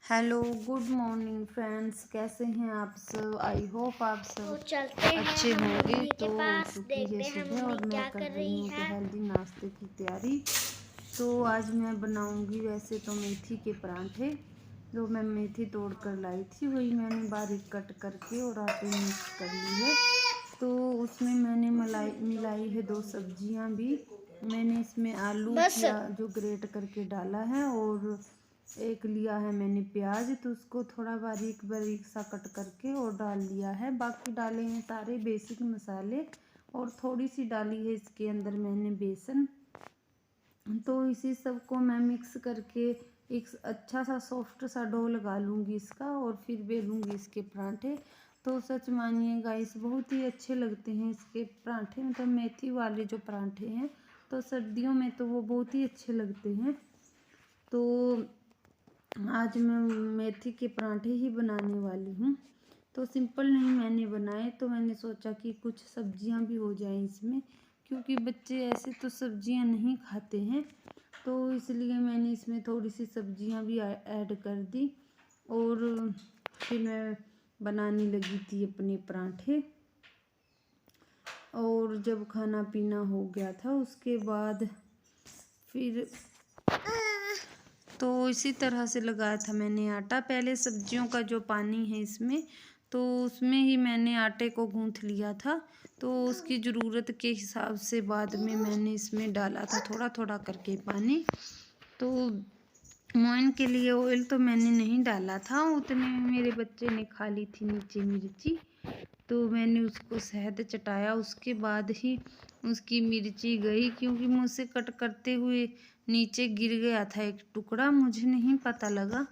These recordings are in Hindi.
Hello, good morning friends. कैसे हैं आप सब? आई होप आप सब चलते हैं अच्छे हम होंगे। मम्मी के तो पास, चुकी है देखते हैं सुबह मम्मी और मैं क्या कर कर रही रही हूँ है। हेल्दी नाश्ते की तैयारी। तो आज मैं बनाऊंगी वैसे तो मेथी के परांठे। जो मैं मेथी तोड़ कर लाई थी वही मैंने बारीक कट करके और आटे में मिक्स कर ली है। तो उसमें मैंने मिलाई है 2 सब्जियां भी। मैंने इसमें आलू बस किया जो ग्रेट करके डाला है, और एक लिया है मैंने प्याज, तो उसको थोड़ा बारीक बारीक सा कट करके और डाल लिया है। बाकी डाले हैं सारे बेसिक मसाले, और थोड़ी सी डाली है इसके अंदर मैंने बेसन। तो इसी सब को मैं मिक्स करके एक अच्छा सा सॉफ्ट सा डो लगा लूँगी इसका, और फिर बेलूँगी इसके परांठे। तो सच मानिए गाइस, बहुत ही अच्छे लगते हैं इसके परांठे, मतलब मेथी वाले जो परांठे हैं। तो सर्दियों में तो वो बहुत ही अच्छे लगते हैं। तो आज मैं मेथी के परांठे ही बनाने वाली हूँ। तो सिंपल नहीं मैंने बनाए, तो मैंने सोचा कि कुछ सब्जियां भी हो जाएं इसमें, क्योंकि बच्चे ऐसे तो सब्जियां नहीं खाते हैं। तो इसलिए मैंने इसमें थोड़ी सी सब्जियां भी ऐड कर दी, और फिर मैं बनाने लगी थी अपने परांठे। और जब खाना पीना हो गया था उसके बाद फिर तो इसी तरह से लगाया था मैंने आटा। पहले सब्जियों का जो पानी है इसमें, तो उसमें ही मैंने आटे को गूँथ लिया था। तो उसकी ज़रूरत के हिसाब से बाद में मैंने इसमें डाला था थोड़ा थोड़ा करके पानी। तो मोइन के लिए ऑयल तो मैंने नहीं डाला था, उतने में मेरे बच्चे ने खा ली थी नीचे मिर्ची। तो मैंने उसको शहद चटाया, उसके बाद ही उसकी मिर्ची गई, क्योंकि मुझसे कट करते हुए नीचे गिर गया था एक टुकड़ा, मुझे नहीं पता लगा।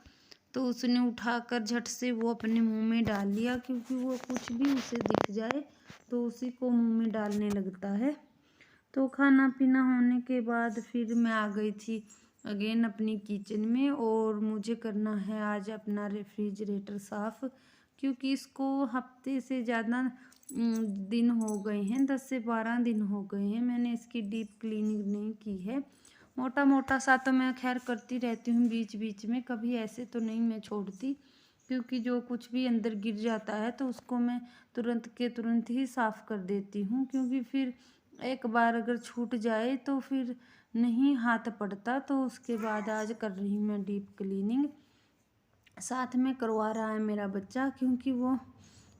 तो उसने उठाकर झट से वो अपने मुंह में डाल लिया, क्योंकि वो कुछ भी उसे दिख जाए तो उसी को मुंह में डालने लगता है। तो खाना पीना होने के बाद फिर मैं आ गई थी अगेन अपनी किचन में, और मुझे करना है आज अपना रेफ्रिजरेटर साफ़, क्योंकि इसको हफ्ते से ज़्यादा दिन हो गए हैं, 10 से 12 दिन हो गए हैं मैंने इसकी डीप क्लीनिंग नहीं की है। मोटा मोटा सा तो मैं खैर करती रहती हूँ बीच बीच में, कभी ऐसे तो नहीं मैं छोड़ती, क्योंकि जो कुछ भी अंदर गिर जाता है तो उसको मैं तुरंत के तुरंत ही साफ़ कर देती हूँ, क्योंकि फिर एक बार अगर छूट जाए तो फिर नहीं हाथ पड़ता। तो उसके बाद आज कर रही हूँ मैं डीप क्लीनिंग। साथ में करवा रहा है मेरा बच्चा, क्योंकि वो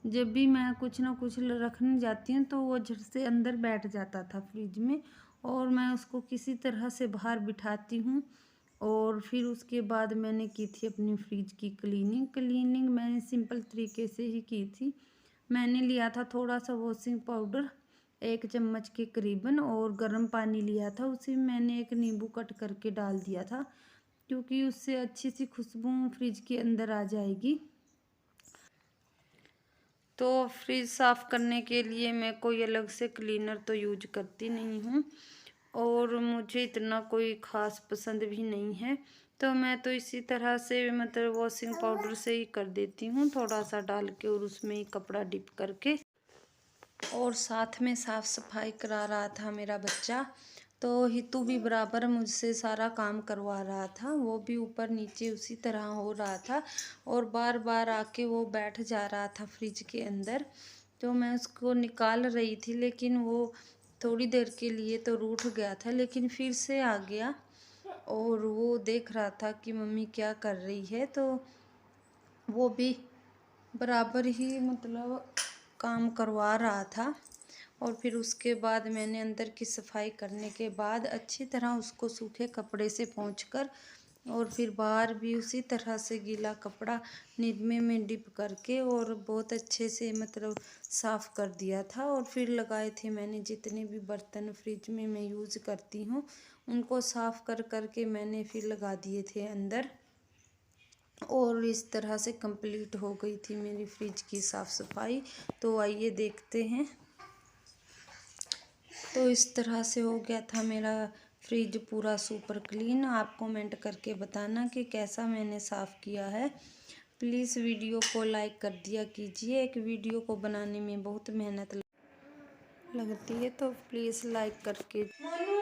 जब भी मैं कुछ ना कुछ रखने जाती हूँ तो वो झट से अंदर बैठ जाता था फ्रिज में, और मैं उसको किसी तरह से बाहर बिठाती हूँ। और फिर उसके बाद मैंने की थी अपनी फ्रिज की क्लीनिंग मैंने सिंपल तरीके से ही की थी। मैंने लिया था थोड़ा सा वॉशिंग पाउडर 1 चम्मच के करीबन, और गर्म पानी लिया था, उसी में मैंने एक नींबू कट करके डाल दिया था, क्योंकि उससे अच्छी सी खुशबू फ्रिज के अंदर आ जाएगी। तो फ्रिज साफ़ करने के लिए मैं कोई अलग से क्लीनर तो यूज करती नहीं हूँ, और मुझे इतना कोई ख़ास पसंद भी नहीं है। तो मैं तो इसी तरह से मतलब वॉशिंग पाउडर से ही कर देती हूँ, थोड़ा सा डाल के और उसमें ही कपड़ा डिप करके। और साथ में साफ़ सफाई करा रहा था मेरा बच्चा, तो हितू भी बराबर मुझसे सारा काम करवा रहा था, वो भी ऊपर नीचे उसी तरह हो रहा था, और बार बार आके वो बैठ जा रहा था फ्रिज के अंदर। तो मैं उसको निकाल रही थी, लेकिन वो थोड़ी देर के लिए तो रूठ गया था, लेकिन फिर से आ गया, और वो देख रहा था कि मम्मी क्या कर रही है। तो वो भी बराबर ही मतलब काम करवा रहा था। और फिर उसके बाद मैंने अंदर की सफाई करने के बाद अच्छी तरह उसको सूखे कपड़े से पोंछकर, और फिर बाहर भी उसी तरह से गीला कपड़ा निरमे में डिप करके और बहुत अच्छे से मतलब साफ़ कर दिया था। और फिर लगाए थे मैंने जितने भी बर्तन फ्रिज में मैं यूज़ करती हूँ, उनको साफ़ कर करके मैंने फिर लगा दिए थे अंदर। और इस तरह से कंप्लीट हो गई थी मेरी फ्रिज की साफ़ सफाई। तो आइए देखते हैं। तो इस तरह से हो गया था मेरा फ्रिज पूरा सुपर क्लीन। आप कमेंट करके बताना कि कैसा मैंने साफ़ किया है। प्लीज़ वीडियो को लाइक कर दिया कीजिए, एक वीडियो को बनाने में बहुत मेहनत लगती है, तो प्लीज़ लाइक करके। मोनू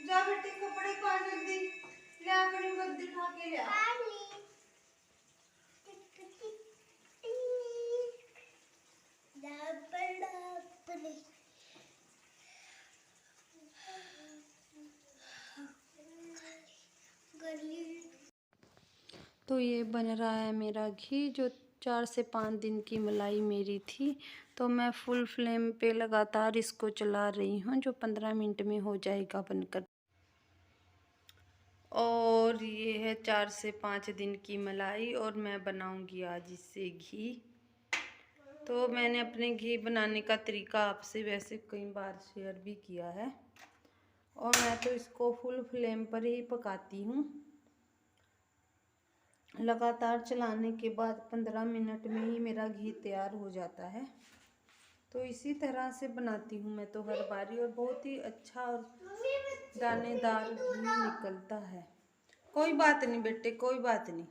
जा बेटे कपड़े पा जल्दी ले अपनी गद्दी उठा के ले आ। तो ये बन रहा है मेरा घी, जो 4 से 5 दिन की मलाई मेरी थी। तो मैं फुल फ्लेम पे लगातार इसको चला रही हूँ, जो 15 मिनट में हो जाएगा बनकर। और ये है 4 से 5 दिन की मलाई, और मैं बनाऊंगी आज इससे घी। तो मैंने अपने घी बनाने का तरीका आपसे वैसे कई बार शेयर भी किया है, और मैं तो इसको फुल फ्लेम पर ही पकाती हूँ। लगातार चलाने के बाद 15 मिनट में ही मेरा घी तैयार हो जाता है। तो इसी तरह से बनाती हूँ मैं तो हर बारी, और बहुत ही अच्छा और दानेदार घी निकलता है। कोई बात नहीं बेटे, कोई बात नहीं।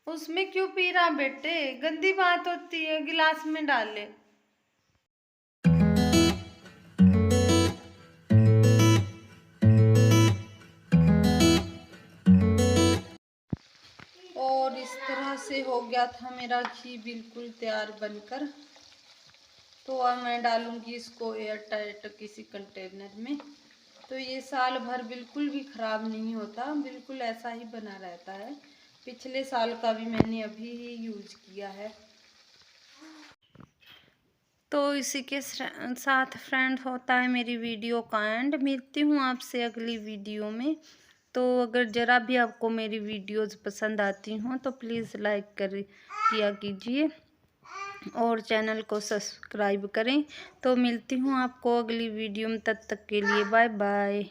उसमें क्यों पी रहा बेटे, गंदी बात होती है, गिलास में डाल ले। और इस तरह से हो गया था मेरा घी बिल्कुल तैयार बनकर। तो अब मैं डालूंगी इसको एयर टाइट किसी कंटेनर में। तो ये साल भर बिल्कुल भी ख़राब नहीं होता, बिल्कुल ऐसा ही बना रहता है। पिछले साल का भी मैंने अभी ही यूज किया है। तो इसी के साथ फ्रेंड होता है मेरी वीडियो का एंड। मिलती हूँ आपसे अगली वीडियो में। तो अगर ज़रा भी आपको मेरी वीडियोस पसंद आती हों तो प्लीज़ लाइक किया कीजिए, और चैनल को सब्सक्राइब करें। तो मिलती हूँ आपको अगली वीडियो में, तब तक के लिए बाय बाय।